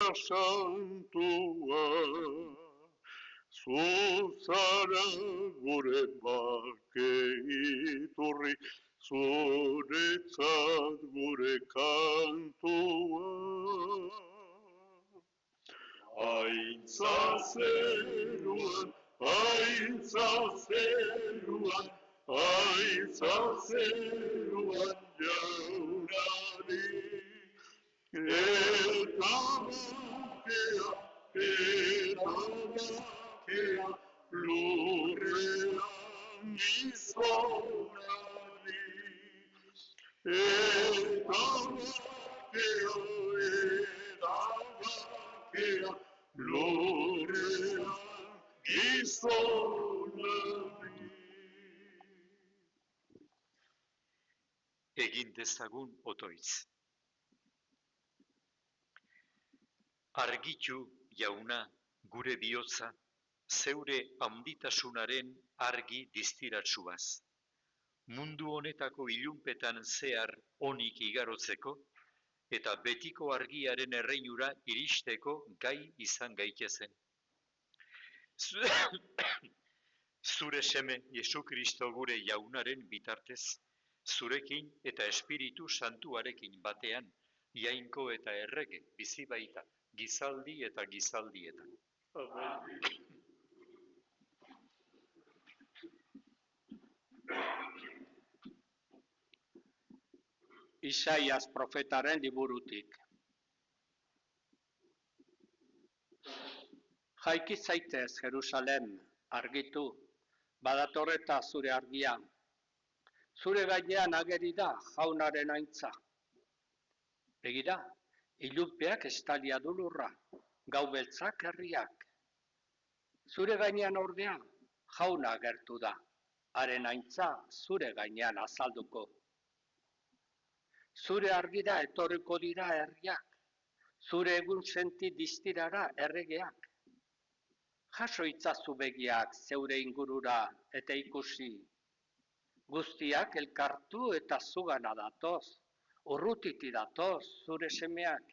eta santua, zuzara gure bake iturri, zuretzat gure kantua. Aintza zeruan, aintza zeruan, aintza zeruan jaunari. Eta bakea, lurrean gizonari. Eta bakea, lurrean gizonari. Egin dezagun otoitz. Argitu, jauna, gure bihotza, zeure handitasunaren argi distiratsuaz. Mundu honetako ilunpetan zehar onik igarotzeko, eta betiko argiaren erreinura iristeko gai izan gaitezen. Zure seme Jesu Kristo gure jaunaren bitartez, zurekin eta Espiritu Santuarekin batean, jainko eta errege bizi baita, gizaldi eta gizaldietan. Amen. Isaias profetaren liburutik. Jaiki zaitez, Jerusalem, argitu, badatorreta zure argia. Zure gainean ageri da jaunaren aintza. Begira, ilunpeak estalia du lurra, gau beltzak herriak. Zure gainean ordea, jauna agertu da, haren aintza zure gainean azalduko. Zure argira etorriko dira herriak, zure egun senti distirara erregeak. Jaso itzazu begiak zeure ingurura eta ikusi. Guztiak elkartu eta zugana datoz, urrutiti datoz zure semeak,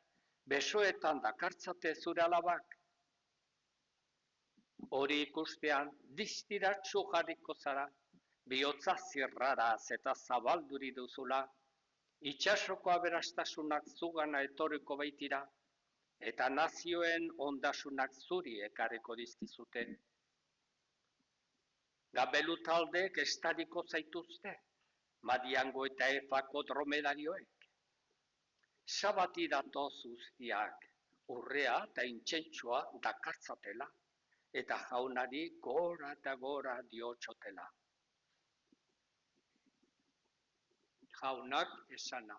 besoetan dakartzate zure alabak. Hori ikustean distiratsu jarriko zara, bihotza zirraraz eta zabalduri duzula, itxasoko aberastasunak zugana etorriko baitira, eta nazioen ondasunak zuri ekarriko dizkizute. Gabelu taldeek estadiko zaituzte, Madiango eta Efako dromedarioek. Sabati datoz guztiak, urrea eta intsentsua dakartzatela, eta jaunari gora eta gora diotxotela. Jaunak esana.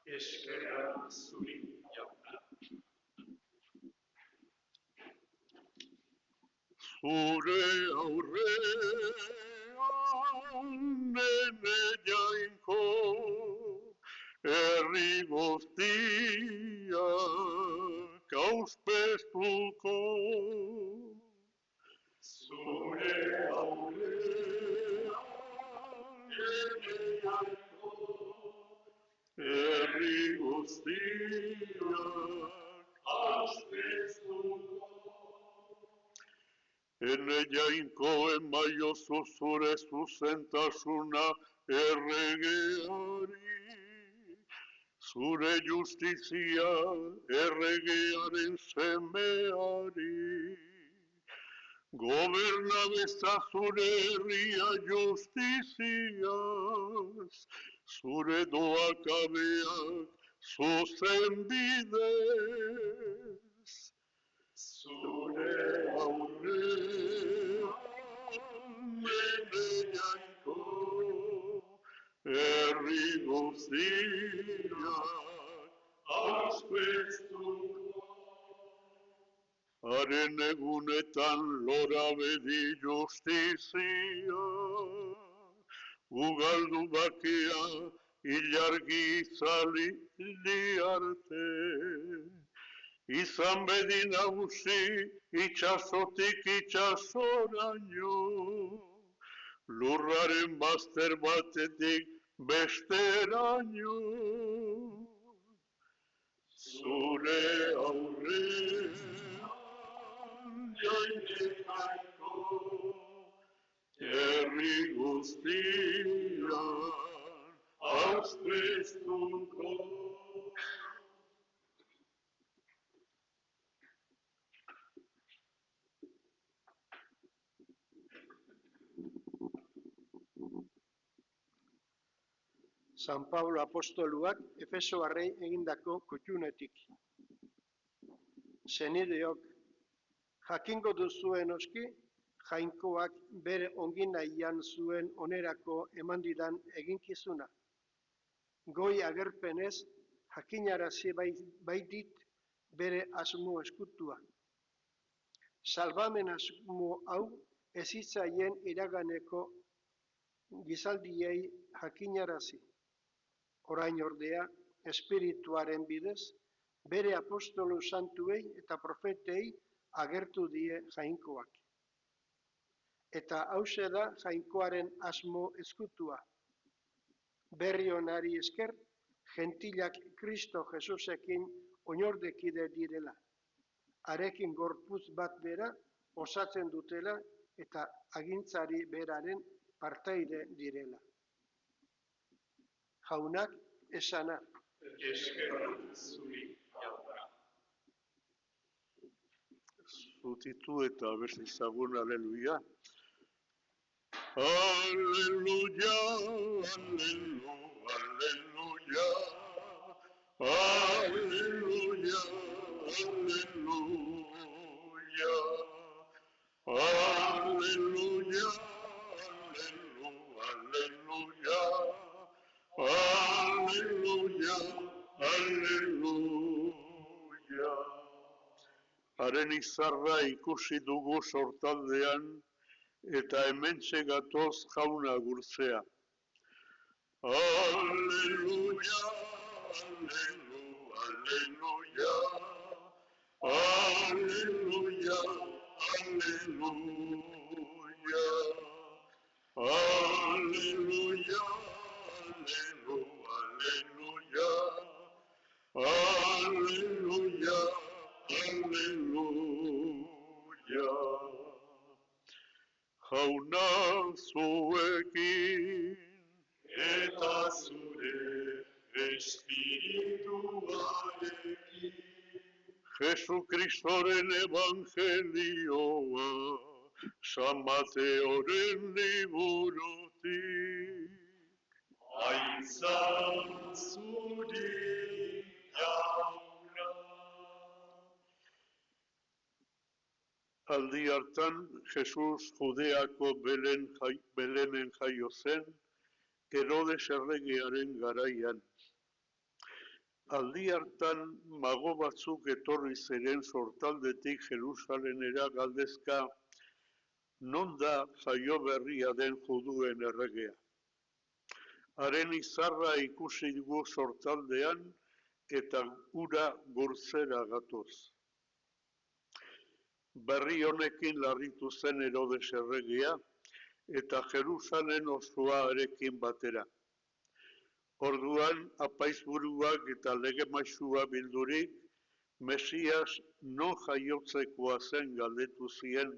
Eskerrak zuri, jauna. Zure aurrean nene jainko, herri guztiak auspeztuko. Zure aurrean nene jainko, herri guztiak auspeztuko. Ene jainko emaiozu zure zuzentasuna erregeari, zure justizia erregearen semeari. Goberna zure herria justiziaz, zure doakabeak zuzen bidez. Zure aurrean nene jainko, herri guztiak auspeztuko. Haren egunetan lora bedi justizia, ugaldu bakea ilargi izali arte. Izan bedi nagusi itxasotik itxasoraino, lurraren bazter batetik besteraino. zure aurrean jaiteko, herri guztian aurkeztuko. San Paulo apostoluak Efesoarrei egindako kuttunetik. Senideok, jakingo duzue noski, Jainkoak bere onginahian zuen onerako eman didan eginkizuna. Goi agerpenez, jakinarazi baitit bere asmo eskutua. Salbamen asmo hau ez zitzaien iraganeko gizaldiei jakinarazi. Orain ordea, espirituaren bidez, bere apostolu santuei eta profetei agertu die Jainkoak. Eta hauxe da Jainkoaren asmo eskutua. Berri onari esker, gentilak Kristo Jesusekin oinordekide direla. Harekin gorputz bat bera osatzen dutela eta agintzari beraren partaide direla. Jaunak esana. Eskerrak zuri, jauna. Zutitu eta beste ezagun, aleluia. Aleluia, aleluia, aleluia, aleluia, aleluia, aleluia, aleluia, aleluia. Haren izarra ikusi dugu sortaldean, eta hementxe gatoz jauna gurtzea. Aleluia, aleluia, aleluia, aleluia, aleluia, aleluia, aleluia, aleluia. Jauna zuekin eta zure espirituarekin. Jesu Kristoren evangelioa, San Mateoren liburutik. Aitza zuri jauna. Aldi hartan, Jesus Judeako Belenen jaio zen, Herodes erregearen garaian. Aldi hartan, mago batzuk etorri ziren sortaldetik Jerusalenera galdezka, non da jaio berria den juduen erregea. Haren izarra ikusi dugu sortaldean eta ura gurtzera gatoz. Berri honekin larritu zen Herodes erregea eta Jerusalen osoarekin batera. Orduan, apaizburuak eta legemaisua bildurik, Mesias non jaiotzekoa zen galdetu zien.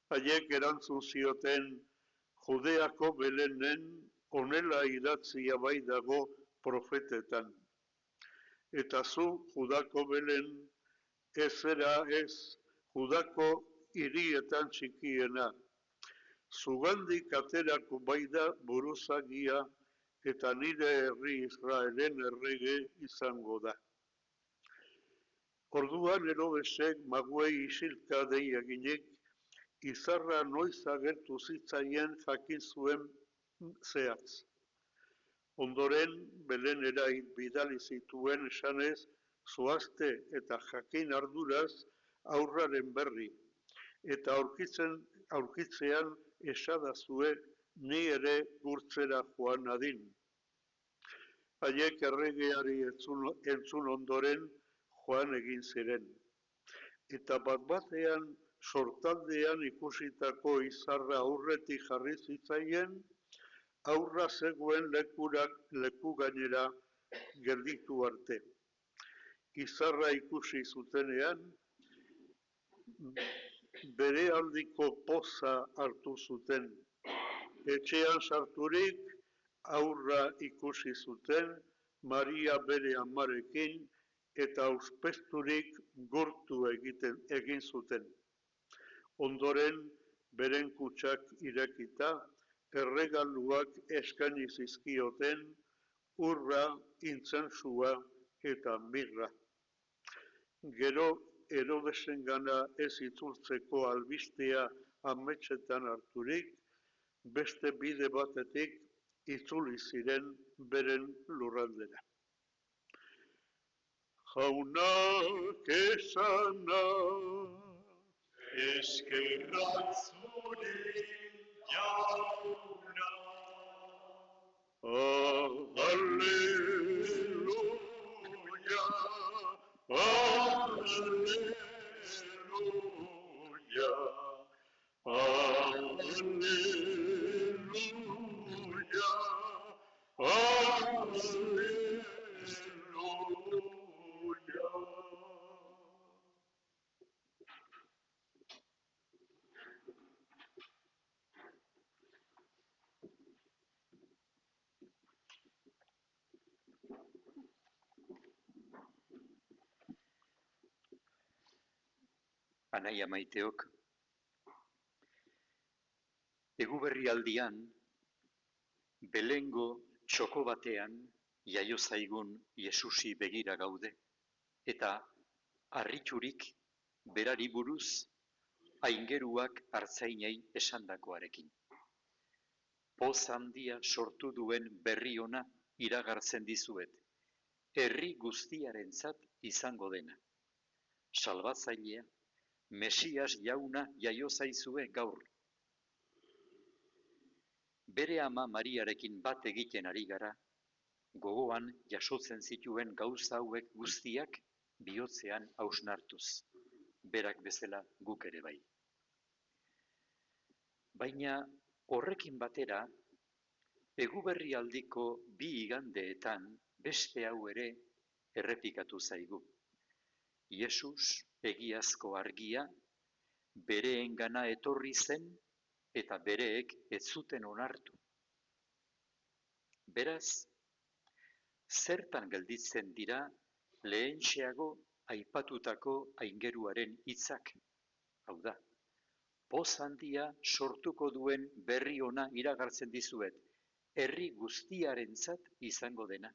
Haiek erantzun zioten, Judeako Belenen honela idatzia bai dago profetetan. Eta zu, Judako Belen, ez zera ez, Judako hirietan txikiena. Zugandik aterako bai da buruzagia eta nire herri Israelen errege izango da. Orduan Herodesek maguei isilka dei eginek, izarra noiz agertu zitzaien jakin zuen zehatz. Ondoren, Belenera bidali zituen esanez, zoazte eta jakin arduraz aurraren berri, eta aurkitzean esadazue ni ere gurtzera joan adin. Haiek erregeari entzun ondoren joan egin ziren. Eta bat-batean sortaldean ikusitako izarra aurretik jarri zitzaien, aurra zegoen leku gainera gelditu arte. izarra ikusi zutenean, bere aldiko poza hartu zuten. Etxean sarturik aurra ikusi zuten, Maria bere amarekin, eta auspezturik gurtu egin zuten. Ondoren, beren kutxak irekita, erregaluak eskaini zizkioten, urra, intzensua eta mirra. Gero, Herodesengana ez itzultzeko albistea ametsetan harturik, beste bide batetik itzuli ziren beren lurraldera. Jaunak esana, Eskerrak zuri, jauna. Alleluia, alleluia, alleluia, alleluia. Anaia maiteok, eguberrialdian, Belengo txoko batean jaio zaigun Jesusi begira gaude, eta harriturik berari buruz aingeruak artzainei esandakoarekin. Poz handia sortu duen berri ona iragartzen dizuet, herri guztiarentzat izango dena. Salbatzailea, Mesias jauna jaio zaizue gaur. Bere ama Mariarekin bat egiten ari gara, gogoan jasotzen zituen gauza hauek guztiak bihotzean hausnartuz, berak bezala guk ere bai. Baina horrekin batera, eguberrialdiko 2 igandeetan beste hau ere errepikatu zaigu. Jesus, egiazko argia, bereengana etorri zen eta bereek ez zuten onartu. Beraz, zertan gelditzen dira lehentxeago aipatutako aingeruaren hitzak? Hau da, poz handia sortuko duen berri ona iragartzen dizuet, herri guztiarentzat izango dena.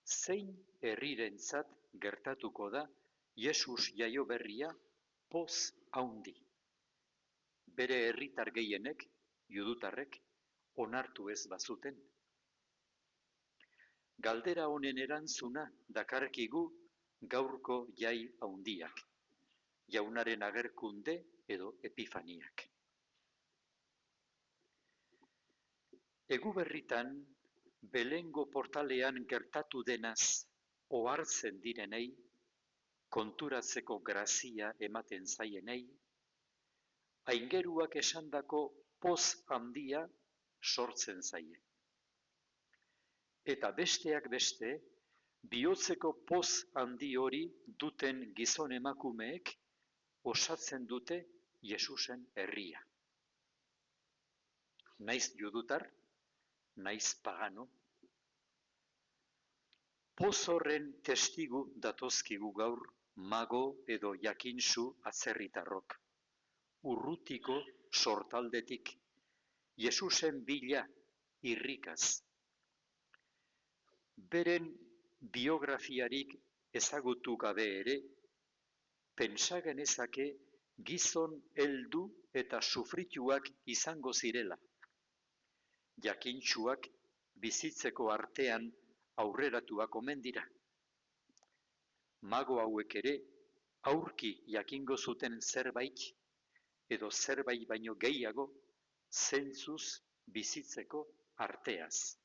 Zein herrirentzat gertatuko da Jesus jaio berria poz handi? Bere herritar gehienek, judutarrek, onartu ez bazuten. Galdera honen erantzuna dakarkigu gaurko jai handiak, jaunaren agerkunde edo epifaniak. Eguberritan, Belengo portalean gertatu denaz ohartzen direnei, konturatzeko grazia ematen zaienei, aingeruak esandako poz handia sortzen zaie. Eta besteak beste, bihotzeko poz handi hori duten gizon emakumeek osatzen dute Jesusen herria. Naiz judutar, naiz pagano, poz horren testigu datozkigu gaur mago edo jakintsu atzerritarrok. Urrutiko sortaldetik, Jesusen bila irrikaz. Beren biografiarik ezagutu gabe ere, pentsa genezake gizon heldu eta sufrituak izango zirela. Jakintsuak bizitzeko artean aurreratuak omen dira. Mago hauek ere aurki jakingo zuten zerbait, edo zerbait baino gehiago, zentzuz bizitzeko arteaz.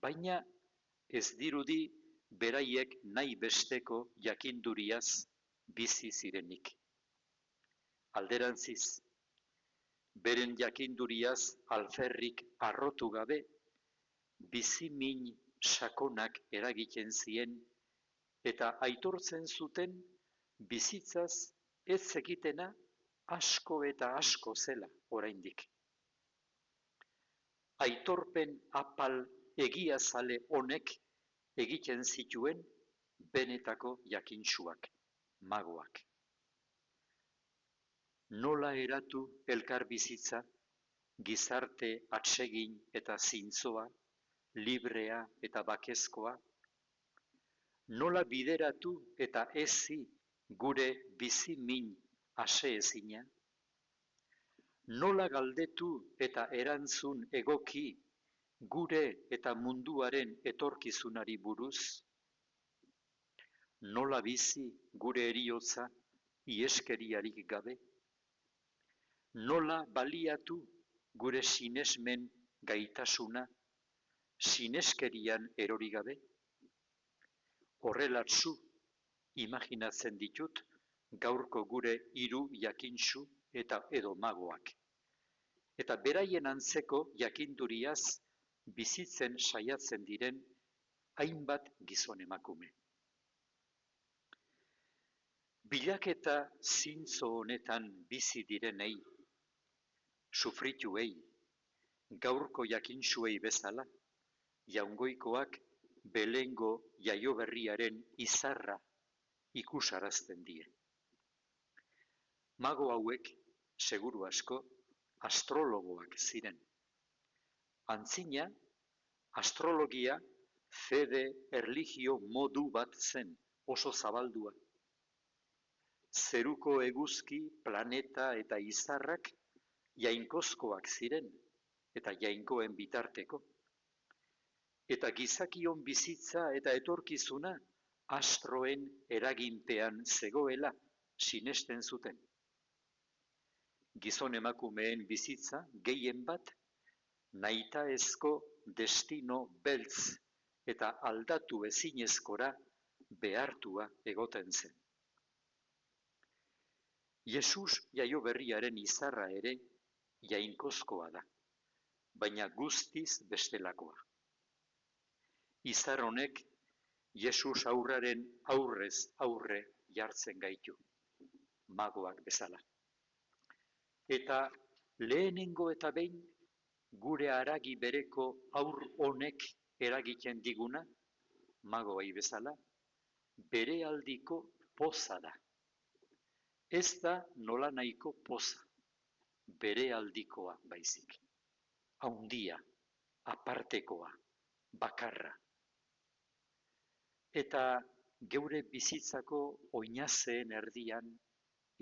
Baina ez dirudi beraiek nahi besteko jakinduriaz bizi zirenik. Alderantziz, beren jakinduriaz alferrik arrotu gabe, bizimin sakonak eragiten zien eta aitortzen zuten bizitzaz ez zekitena asko eta asko zela oraindik. Aitorpen apal egiazale honek egiten zituen benetako jakintsuak, magoak. Nola eratu elkar bizitza, gizarte atsegin eta zintzoa, librea eta bakezkoa? Nola bideratu eta ezi gure bizi min aseezina? Nola galdetu eta erantzun egoki gure eta munduaren etorkizunari buruz? Nola bizi gure heriotza ieskeriarik gabe? Nola baliatu gure sinesmen gaitasuna sineskerian erori gabe? Horrelatsu imaginatzen ditut gaurko gure hiru jakintsu eta edo magoak. Eta beraien antzeko jakinduriaz bizitzen saiatzen diren hainbat gizon emakume. Bilaketa zintzo honetan bizi direnei, sufrituei, gaurko jakintsuei bezala, Jaungoikoak Belengo jaioberriaren izarra ikusarazten die. Mago hauek, seguru asko, astrologoak ziren. Antzina, astrologia fede erlijio modu bat zen, oso zabaldua. Zeruko eguzki, planeta eta izarrak jainkozkoak ziren, eta jainkoen bitarteko. Eta gizakion bizitza eta etorkizuna astroen eraginpean zegoela sinesten zuten. Gizon emakumeen bizitza gehien bat nahitaezko destino beltz eta aldatu ezinezkora behartua egoten zen. Jesus jaioberriaren izarra ere jainkozkoa da, baina guztiz bestelakoa. Izar honek Jesus aurraren aurrez aurre jartzen gaitu, magoak bezala. Eta lehenengo eta behin gure haragi bereko aur honek eragiten diguna, magoai bezala, bere aldiko poza da. Ez da nola nahiko poza, bere aldikoa baizik. Haundia, apartekoa, bakarra. Eta geure bizitzako oinazeen erdian,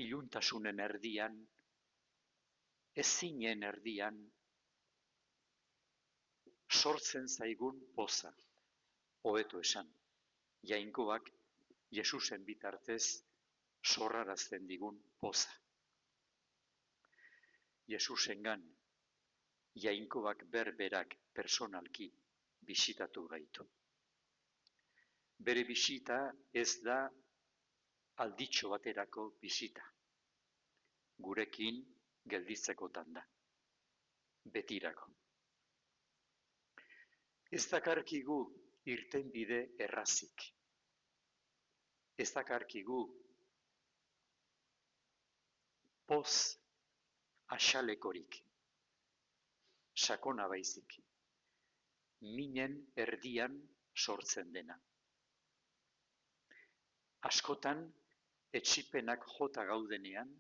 iluntasunen erdian, ezinen erdian, sortzen zaigun poza, hobeto esan, jainkoak Jesusen bitartez sorrarazten digun poza. Jesusengan, jainkoak berberak personalki bisitatu gaitu. Bere bisita ez da alditxo baterako bisita. Gurekin gelditzekotan da. Betirako. Ez dakarkigu irtenbide errazik. Ez dakarkigu poz axalekorik. Sakona baizik. Minen erdian sortzen dena. Askotan, etsipenak jota gaudenean,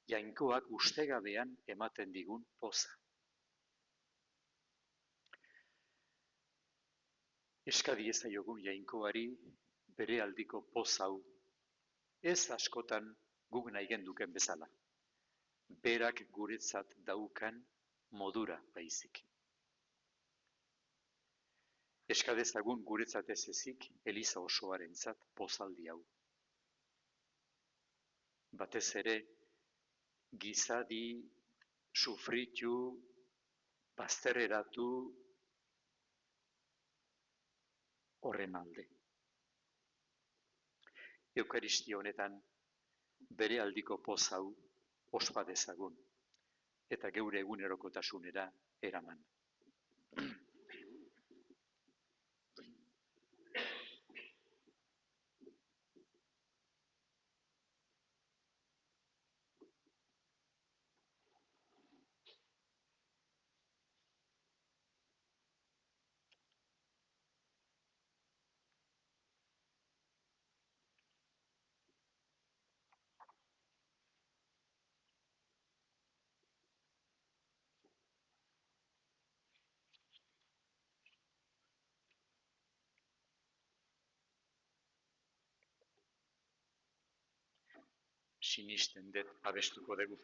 jainkoak ustegabean ematen digun poza. Eska diezaiogun jainkoari bere aldiko poz hau, ez askotan guk nahi genduken bezala, berak guretzat daukan modura baizik. Eska dezagun guretzat ez ezik, Eliza osoarentzat pozaldi hau. Batez ere, gizadi, sufritu, bazterreratu, horren alde. Eukaristia honetan, bere aldiko poz hau ospa dezagun, eta geure egunerokotasunera eraman. sinisten dut abestuko dugu.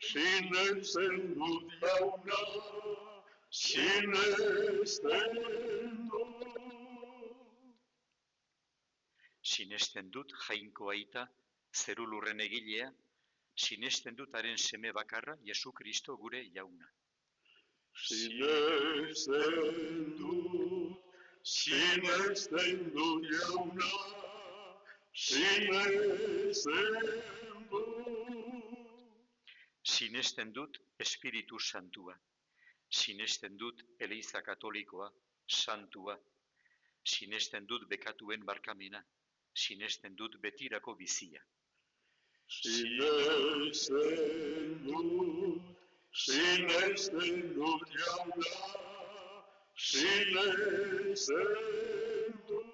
Sinesten dut jauna, sinesten dut. Sinesten dut jainko aita, zerulurren egilea, sinesten dut haren seme bakarra, Jesu Kristo gure jauna. Sinesten dut jauna, sinesten dut. Sinesten dut Espiritu Santua, sinesten dut Eliza Katolikoa, santua, sinesten dut bekatuen barkamena, sinesten dut betirako bizia. Sinesten dut jauna, sinesten dut.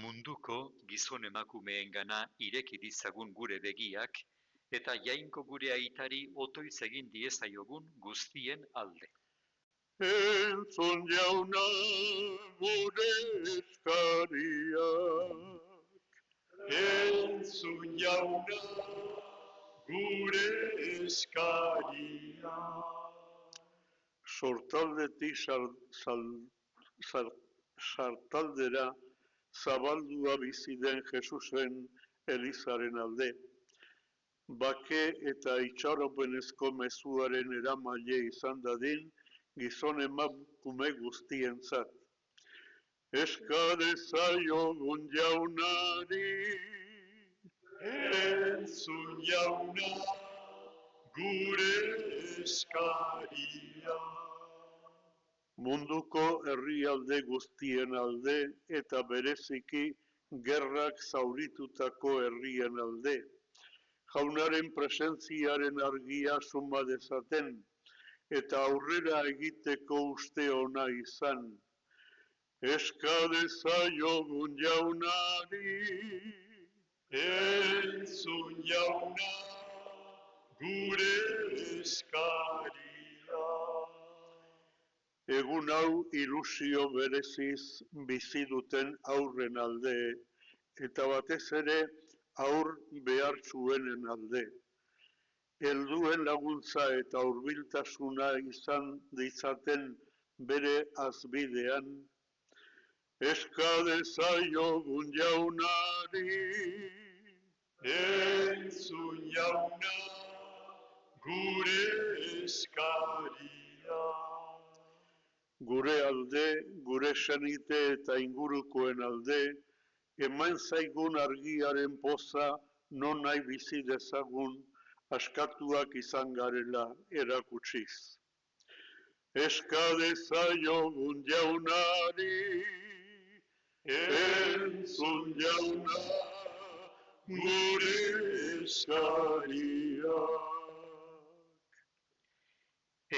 Munduko gizon emakumeengana ireki ditzagun gure begiak, eta jainko gure aitari otoiz egin diezaiogun guztien alde. Entzun jauna gure eskariak. Entzun jauna gure eskariak. Sortaldetik sartaldera zabaldua bizi den Jesusen Elizaren alde. Bake eta itxaropenezko mezuaren eramaile izan dadin gizon emakume guztientzat. Eska dezaiogun jaunari, Entzun jauna gure eskaria. munduko herrialde guztien alde eta bereziki gerrak zauritutako herrien alde. Jaunaren presentziaren argia suma dezaten eta aurrera egiteko uste ona izan. Eska dezaiogun jaunari, Entzun jauna gure eskaria. egun hau ilusio bereziz bizi duten aurren alde, eta batez ere aur behartsuenen alde. Helduen laguntza eta hurbiltasuna izan ditzaten bere azbidean, eska dezaiogun jaunari, Entzun jauna gure eskaria. gure alde, gure senite eta ingurukoen alde, eman zaigun argiaren poza non nahi bizi dezagun askatuak izan garela erakutsiz. Eska dezaiogun jaunari, entzun jauna gure eskariak.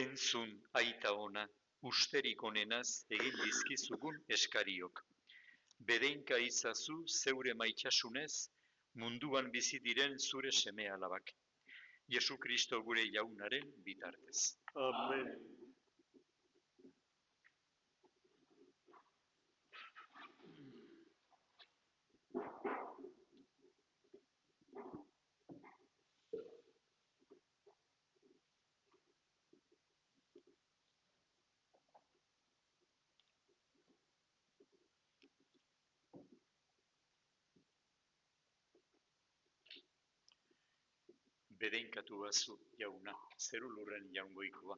Entzun aita ona, usterik onenaz egin dizkizugun eskariok. Bedeinka izazu zeure maitasunez, munduan bizi diren zure seme alabak. Jesu Kristo gure jaunaren bitartez. Amen. Bedeinkatu bazu, jauna, zerulurren jaungoikoa.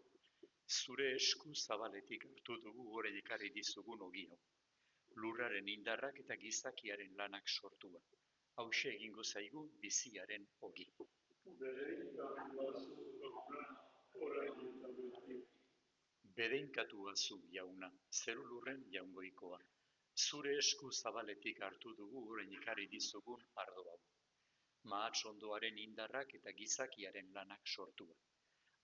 Zure esku zabaletik hartu dugu gore ekarri dizugun ogi hau. Lurraren indarrak eta gizakiaren lanak sortua. Hauxe egingo zaigu biziaren ogi. Bedeinkatu bazu, jauna, zerulurren jaungoikoa. Zure esku zabaletik hartu dugu gore ekarri dizugun ardo hau. Mahatsondoaren indarrak eta gizakiaren lanak sortua.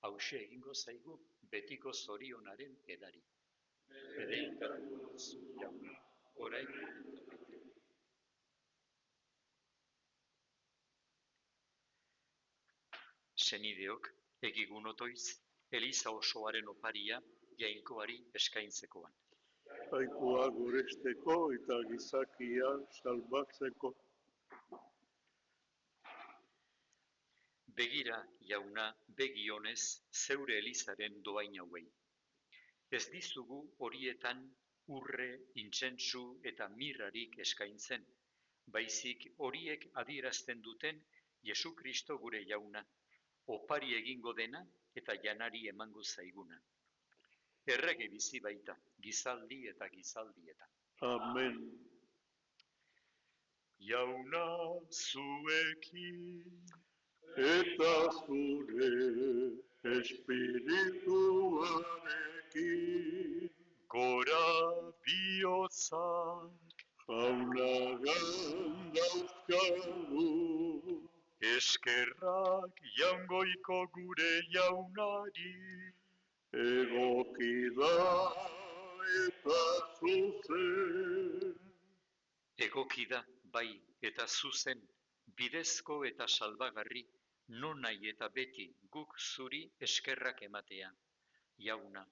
Hauxe egingo zaigu betiko zorionaren edari. Bedeinkatu bazu, jauna, orain eta beti. Senideok, egigun otoiz, Eliza osoaren oparia jainkoari eskaintzekoan. Jainkoa goresteko eta gizakia salbatzeko. Begira, jauna, begi honez zeure Elizaren dohain hauei. Ez dizugu horietan urre, intsentsu eta mirrarik eskaintzen, baizik horiek adierazten duten Jesu Kristo gure jauna, opari egingo dena eta janari emango zaiguna. Errege bizi baita, gizaldi eta gizaldietan. Amen. Jauna zuekin, Eta zure espirituarekin, gora bihotzak, jaunagan dauzkagu, eskerrak jaungoiko gure jaunari, egoki da eta zuzen. egoki da, bai, eta zuzen, bidezko eta salbagarri, nonai eta beti guk zuri eskerrak ematea. Jauna,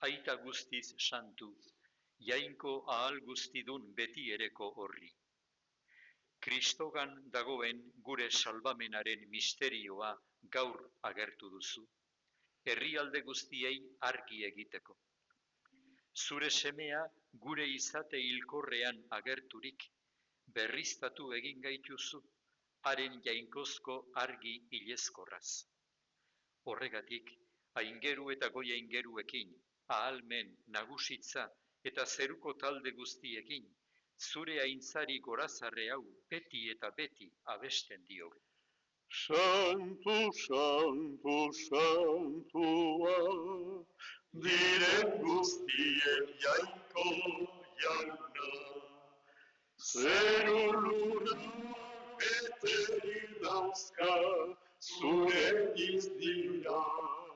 aita guztiz santu, jainko ahal guztidun beti ereko horri. Kristogan dagoen gure salbamenaren misterioa gaur agertu duzu, herrialde guztiei argi egiteko. Zure semea gure izate hilkorrean agerturik, berriztatu egin gaituzu, haren jainkozko argi ilezkorraz. Horregatik, aingeru eta goi aingeruekin, ahalmen, nagusitza eta zeruko talde guztiekin, zure aintzari gorazarre hau beti eta beti abesten diogu. Santu, santu, santua, diren guztien jainko jauna, zeru lura beteri dauzka zure izdirak,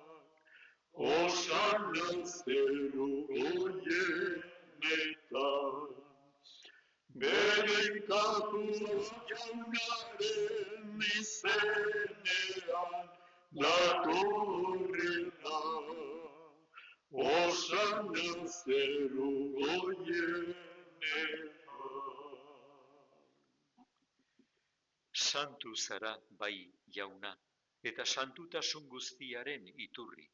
osana zeru goienetan, bedekatu jaunaren izenean datorrena, osana zeru goienetan. Santu zara bai jauna, eta santutasun guztiaren iturri.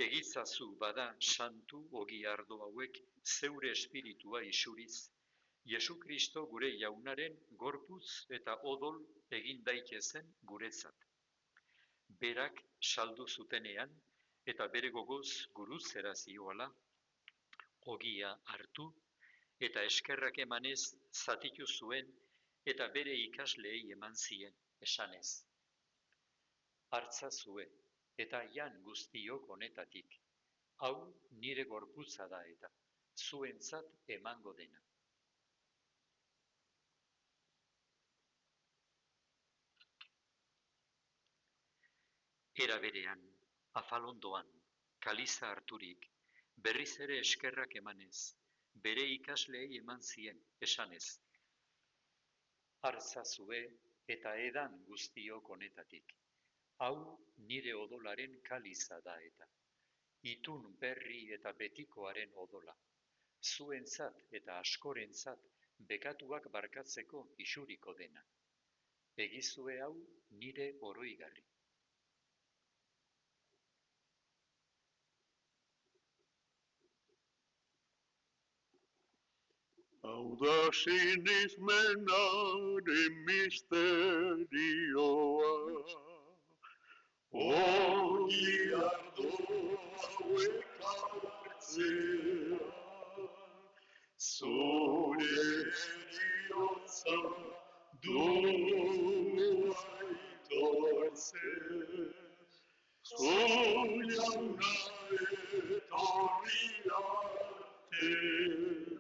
Egitzazu bada santu ogi ardo hauek zeure espiritua isuriz, Jesu Kristo gure jaunaren gorputz eta odol egin daitezen guretzat. Berak saldu zutenean eta bere gogoz gurutzera zioala, ogia hartu eta eskerrak emanez zatitu zuen eta bere ikasleei eman zien, esanez. Hartzazue eta jan guztiok honetatik, hau nire gorputza da eta zuentzat emango dena. Era berean, afalondoan, kaliza harturik, berriz ere eskerrak emanez, bere ikasleei eman zien, esanez. Hartzazue eta edan guztiok honetatik, hau nire odolaren kaliza da eta, itun berri eta betikoaren odola, zuentzat eta askorentzat bekatuak barkatzeko isuriko dena. Egizue hau nire oroigarri. Hau da sinismenaren misterioa, ogi ardo hauek hartzea, zure heriotza du aitortzea, zu jauna etorri artea.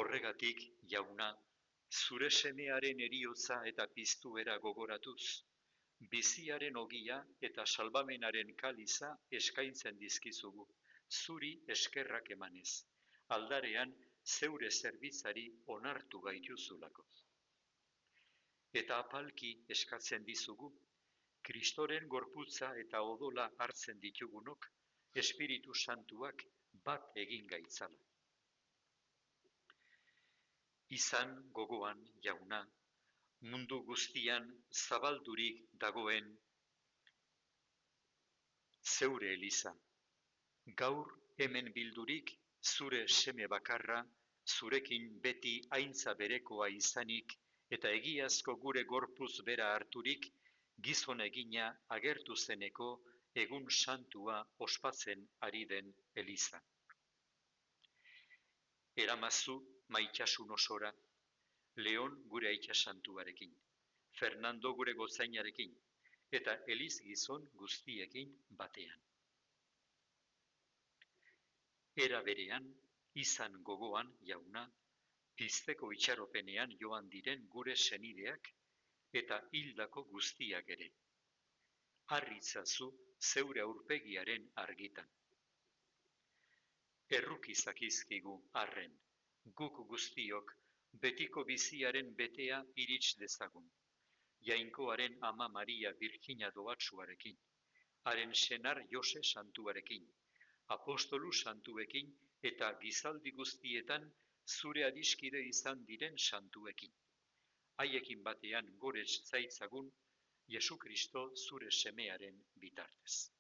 Horregatik, jauna, zure semearen heriotza eta piztuera gogoratuz, biziaren ogia eta salbamenaren kaliza eskaintzen dizkizugu, zuri eskerrak emanez, aldarean zeure zerbitzari onartu gaituzulako. Eta apalki eskatzen dizugu, Kristoren gorputza eta odola hartzen ditugunok, Espiritu Santuak bat egin gaitzala. Izan gogoan, jauna, mundu guztian zabaldurik dagoen zeure eliza. Gaur hemen bildurik zure seme bakarra, zurekin beti aintza berekoa izanik eta egiazko gure gorpuz bera harturik, gizon egina agertu zeneko egun santua ospatzen ari den eliza. Eramazu maitasun osora, Leon gure aita santuarekin, Fernando gure gozainarekin, eta eliz gizon guztiekin batean. Era berean, izan gogoan, jauna, pizteko itxaropenean joan diren gure senideak eta hildako guztiak ere. Harritzazu zeure aurpegiaren argitan. Errukizakizkigu arren, guk guztiok betiko biziaren betea irits dezagun. Jainkoaren ama Maria Birjina doatsuarekin, haren senar Jose santuarekin, apostolu santuekin eta gizaldi guztietan zure adiskide izan diren santuekin. Haiekin batean gore zaitzagun, Jesu Kristo zure semearen bitartez.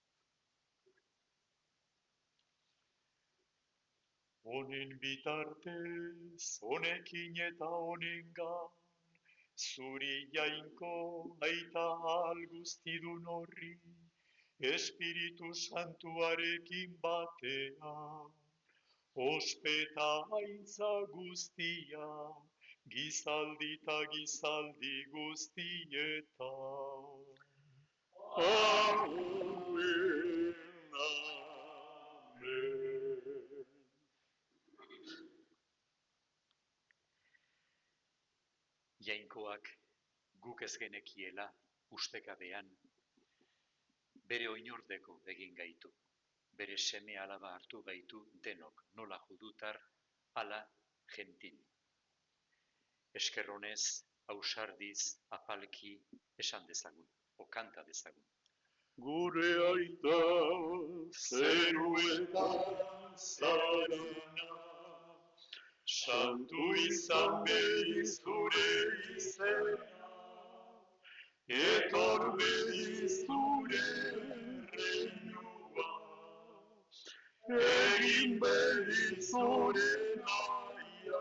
Honen bitartez, honekin eta honengan, zuri jainko aita guztidun horri, Espiritu Santuarekin batean, ospeta aintza guztia, gizaldi eta gizaldi guztietan. Amen, amen. Jainkoak guk ez genekiela ustekabean, bere oinordeko egin gaitu, bere seme alaba hartu gaitu denok, nola judutar, ala gentil. Eskerronez, ausardiz, apalki, esan dezagun, okanta dezagun. Gure aita zeruetan zarena, santu izan bediz gure izena, etor bediz gure reinua, egin bediz gure naia,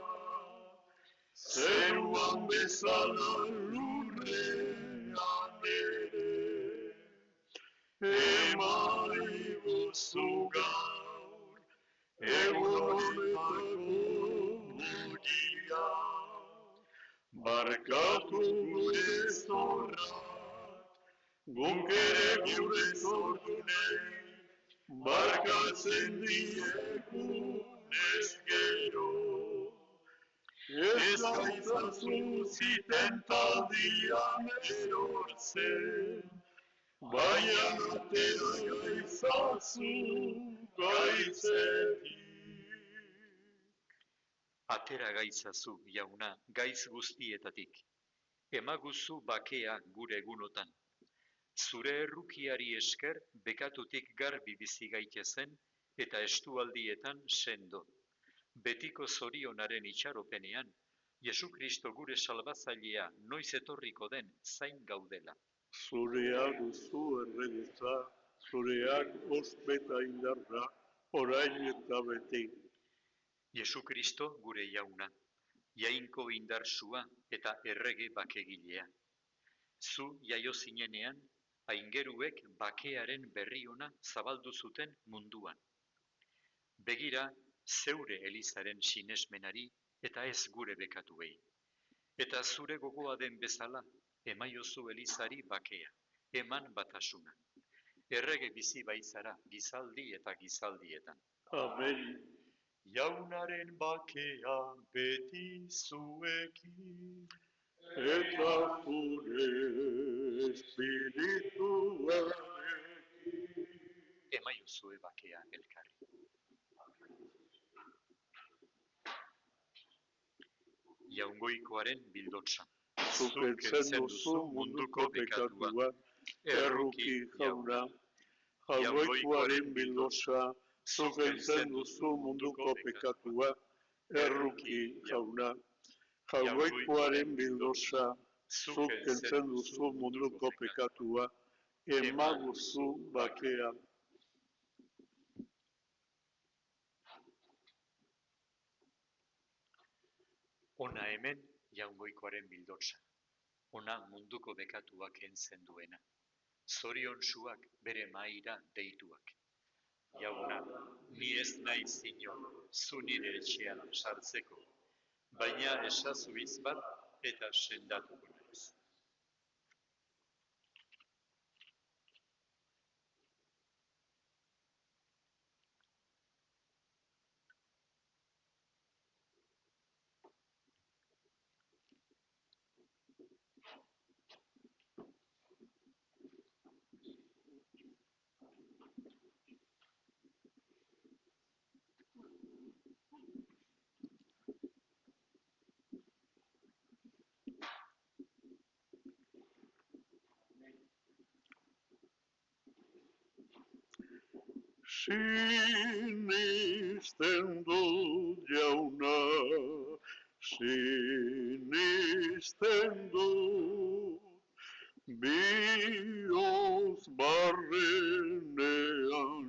zeruan bezala lurrean ere, emaiguzu gaur, egun honetako mugia, barkatu gure zorrak, guk ere gure zordunei, barkatzen diegunez gero. Ez gaitzazu zitentaldian erortzen, baina atera gaitzazu gaitzetik. Atera gaitzazu, jauna, gaitz guztietatik. Emaguzu bakea gure egunotan. Zure errukiari esker bekatutik garbi bizi gaitezen eta estualdietan sendo. Betiko zorionaren itxaropenean, Jesu Kristo gure salbatzailea noiz etorriko den zain gaudela. Zureak duzu erreditza, zureak ospeta indarra, orain eta beti. Jesu Kristo gure jauna, jainko indarsua eta errege bakegilea. Zu jaio zinenean, aingeruek bakearen berri ona zabaldu zuten munduan. Begira, zeure elizaren sinesmenari eta ez gure bekatuei. Eta zure gogoa den bezala, emaiozu elizari bakea, eman batasuna. Errege bizi baitzara gizaldi eta gizaldietan. Amen. Jaunaren bakea beti zuekin. Eta zure espirituarekin. Emaiozue bakea elkarri. Jaungoikoaren bildotza. Zuk heltzen duzu munduko bekatua, erruki jauna, jaungoikoaren bildosa, zuk kentzen duzu munduko pekatua, erruki jauna, jaungoikoaren bildosa, zuk kentzen duzu munduko pekatua, emaguzu bakea. Ona hemen jaungoikoaren bildotsa, ona munduko bekatuak kentzen duena. Zorion suak bere maira deituak. Jauna, ni ez naiz inor, zu nire etxean sartzeko, baina esazu hitz bat eta sendatuko naiz. Sinisten dut jauna, sinisten dut, bihotz barrenean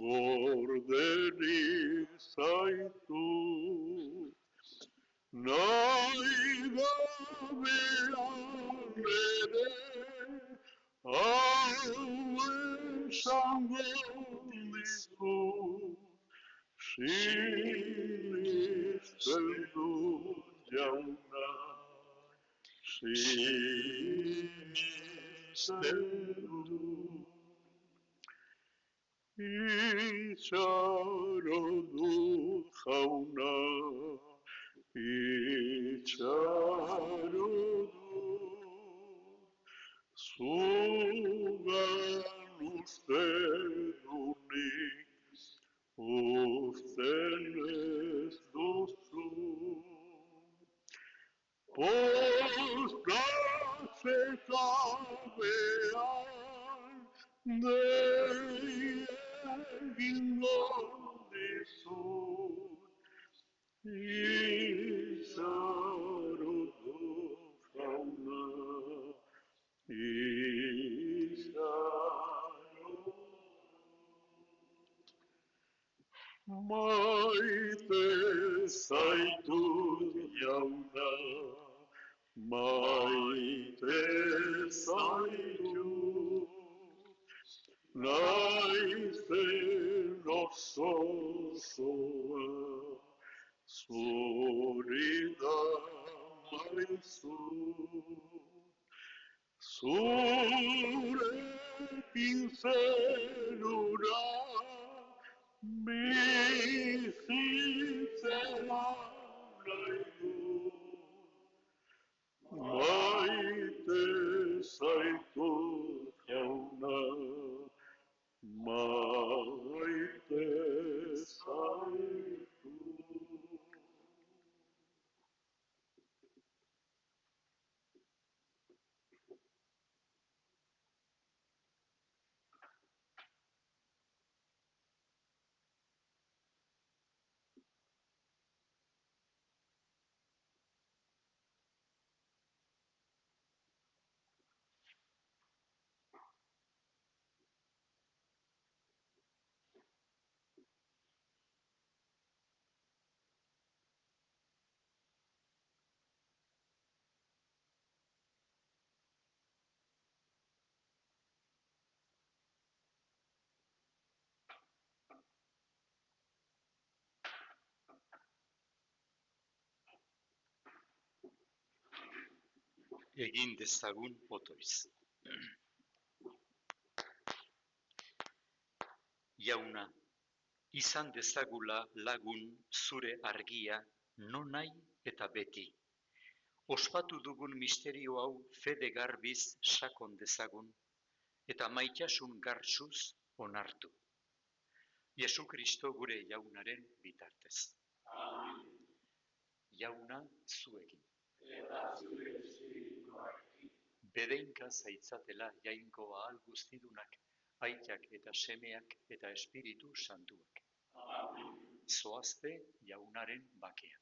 gorderik zaitut. Nahi gabean ere, hau esango dizut, sinisten dut jauna, sinisten dut. Itxaro dut jauna, itxaro dut, zugan uste dunik, uzten ez duzu. Postatzekabean dei egingo dizut, itxaro dut jauna, itxaro dut. Maite zaitut jauna, maite zaitut, naizen oso osoa, zuri da maizut. Zurekin zerura bizitzea nahi dut. Maite zaitut jauna, maite zaitut. Egin dezagun otoiz. Jauna, izan dezagula lagun zure argia nonahi eta beti. Ospatu dugun misterio hau fede garbiz sakon dezagun, eta maitasun gartsuz onartu. Jesu Kristo gure jaunaren bitartez. Amen. Jauna zuekin. Eta zure espirituarekin. Bedeinka zaitzatela jainko ahal guztidunak, aitak eta semeak eta espiritu santuak. Zoazte jaunaren bakean.